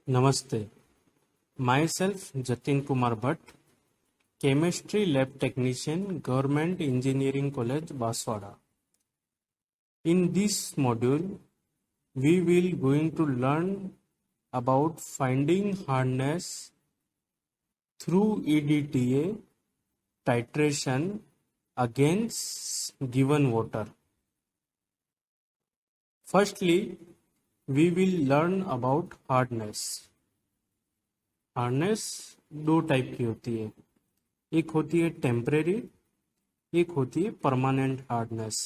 Namaste. Myself Jatin Kumar Bhatt, Chemistry Lab Technician, Government Engineering College, Baswada. In this module, we will going to learn about finding hardness through EDTA titration against given water. Firstly, we will learn about hardness. Hardness दो type की होती है, एक होती है temporary, एक होती है परमानेंट हार्डनेस।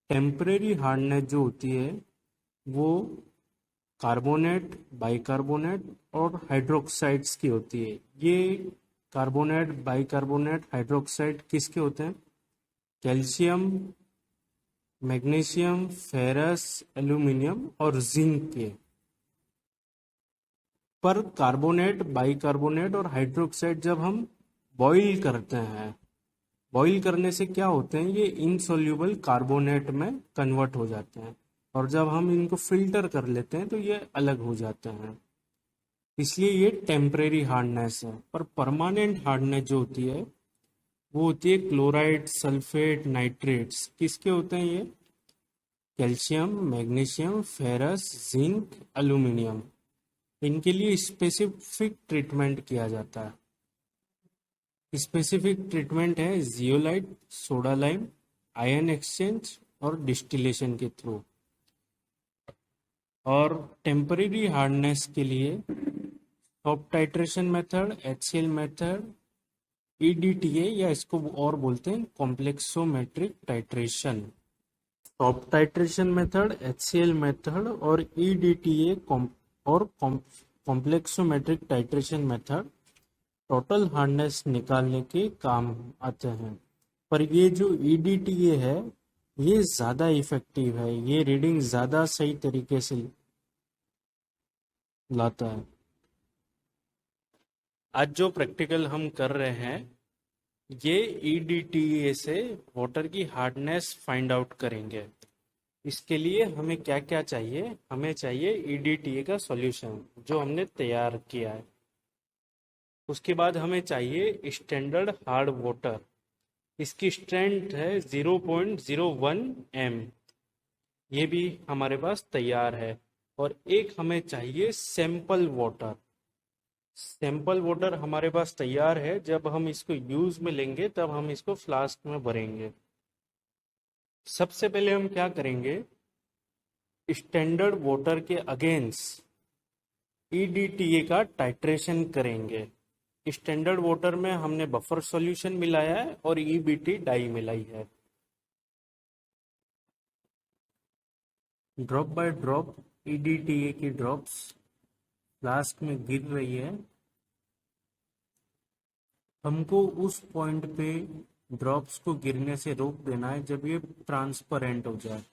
टेम्परेरी हार्डनेस जो होती है वो कार्बोनेट, बाइकार्बोनेट और हाइड्रोक्साइड्स की होती है। ये कार्बोनेट, बाइकार्बोनेट, हाइड्रोक्साइड किसके होते हैं? कैल्शियम, मैग्नीशियम, फेरस, एल्यूमिनियम और जिंक के। पर कार्बोनेट, बाइकार्बोनेट और हाइड्रोक्साइड जब हम बॉईल करते हैं, बॉईल करने से क्या होते हैं, ये इनसोल्यूबल कार्बोनेट में कन्वर्ट हो जाते हैं और जब हम इनको फिल्टर कर लेते हैं तो ये अलग हो जाते हैं। इसलिए ये टेम्परेरी हार्डनेस है। पर परमानेंट हार्डनेस जो होती है वो होती है क्लोराइड, सल्फेट, नाइट्रेट्स। किसके होते हैं ये? Calcium, magnesium, ferrous, zinc, aluminium. इनके लिए स्पेसिफिक ट्रीटमेंट किया जाता है। स्पेसिफिक ट्रीटमेंट है zeolite, soda lime, ion exchange और डिस्टिलेशन के थ्रू। और टेम्परेरी हार्डनेस के लिए soft titration method, HCl method, EDTA या इसको और बोलते हैं complexometric titration. Soft titration method, HCl method और EDTA और complexometric titration method total hardness निकालने के काम आते हैं। पर ये जो EDTA है ये ज़्यादा इफेक्टिव है, ये रीडिंग ज़्यादा सही तरीके से लाता है। आज जो प्रैक्टिकल हम कर रहे हैं ये EDTA से वाटर की हार्डनेस फाइंड आउट करेंगे। इसके लिए हमें क्या क्या चाहिए? हमें चाहिए EDTA का सॉल्यूशन जो हमने तैयार किया है। उसके बाद हमें चाहिए स्टैंडर्ड हार्ड वाटर, इसकी स्ट्रेंथ है 0.01 m, ये भी हमारे पास तैयार है। और एक हमें चाहिए सैंपल वाटर। सैंपल वाटर हमारे पास तैयार है, जब हम इसको यूज में लेंगे तब हम इसको फ्लास्क में भरेंगे। सबसे पहले हम क्या करेंगे, स्टैंडर्ड वाटर के अगेंस्ट EDTA का टाइट्रेशन करेंगे। स्टैंडर्ड वाटर में हमने बफर सॉल्यूशन मिलाया है और EBT डाई मिलाई है। ड्रॉप बाय ड्रॉप EDTA की ड्रॉप्स फ्लास्क में गिर रही है। हमको उस पॉइंट पे ड्रॉप्स को गिरने से रोक देना है जब ये ट्रांसपेरेंट हो जाए।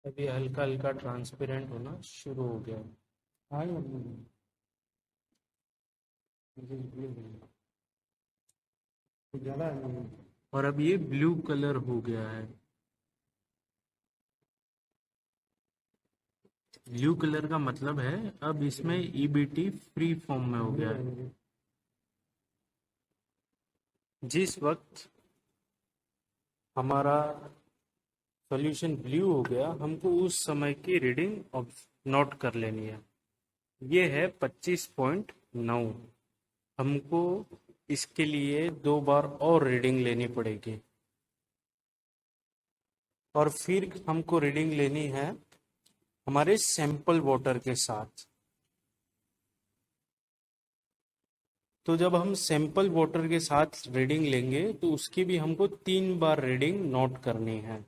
अभी हल्का हल्का ट्रांसपेरेंट होना शुरू हो गया। हाँ और अब ये ब्लू कलर हो गया है। ब्लू कलर का मतलब है अब इसमें ईबीटी फ्री फॉर्म में हो गया है। जिस वक्त हमारा सॉल्यूशन ब्लू हो गया, हमको उस समय की रीडिंग नोट कर लेनी है। ये है 25.9। हमको इसके लिए 2 बार और रीडिंग लेनी पड़ेगी, और फिर हमको रीडिंग लेनी है हमारे सैंपल वाटर के साथ। तो जब हम सैंपल वाटर के साथ रीडिंग लेंगे तो उसकी भी हमको 3 बार रीडिंग नोट करनी है।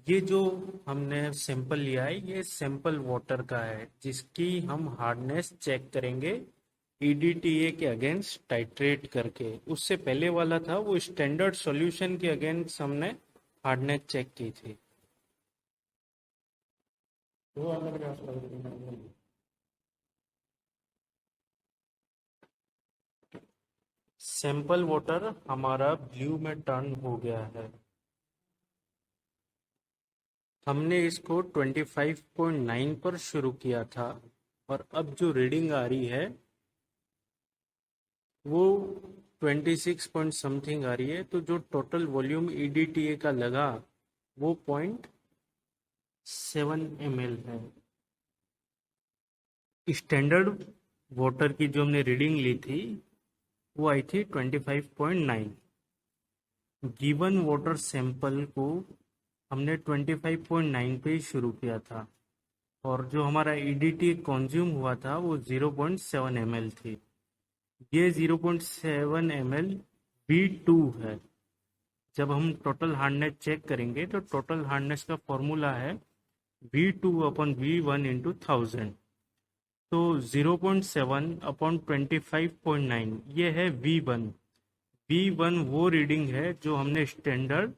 ये जो हमने सैंपल लिया है ये सैंपल वाटर का है, जिसकी हम हार्डनेस चेक करेंगे ईडीटीए के अगेंस्ट टाइट्रेट करके। उससे पहले वाला था वो स्टैंडर्ड सॉल्यूशन के अगेंस्ट हमने हार्डनेस चेक की थी। सैंपल वाटर हमारा ब्लू में टर्न हो गया है। हमने इसको 25.9 पर शुरू किया था, और अब जो रीडिंग आ रही है वो 26 पॉइंट समथिंग आ रही है। तो जो टोटल वॉल्यूम ईडीटीए का लगा वो 0.7 ml है। स्टैंडर्ड वाटर की जो हमने रीडिंग ली थी वो आई थी 25.9। गिवन वाटर सैंपल को हमने 25.9 पे ही शुरू किया था, और जो हमारा ईडीटी कंज्यूम हुआ था वो 0.7 ml थी। ये 0.7 ml V2 है। जब हम टोटल हार्डनेस चेक करेंगे तो टोटल हार्डनेस का फॉर्मूला है V2/V1 इंटू 1000। तो 0.7/25.9 ये है V1। V1 वो रीडिंग है जो हमने स्टैंडर्ड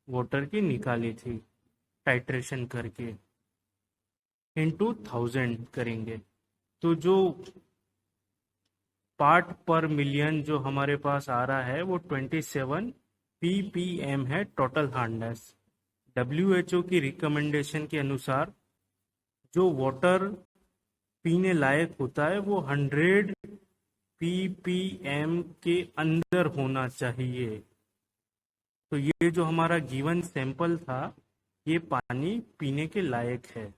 वाटर की निकाली थी टाइट्रेशन करके, इंटू 1000 करेंगे। तो जो पार्ट पर मिलियन जो हमारे पास आ रहा है वो 27 ppm है टोटल हार्डनेस। WHO की रिकमेंडेशन के अनुसार जो वाटर पीने लायक होता है वो 100 ppm के अंदर होना चाहिए। तो ये जो हमारा गिवन सैंपल था ये पानी पीने के लायक है।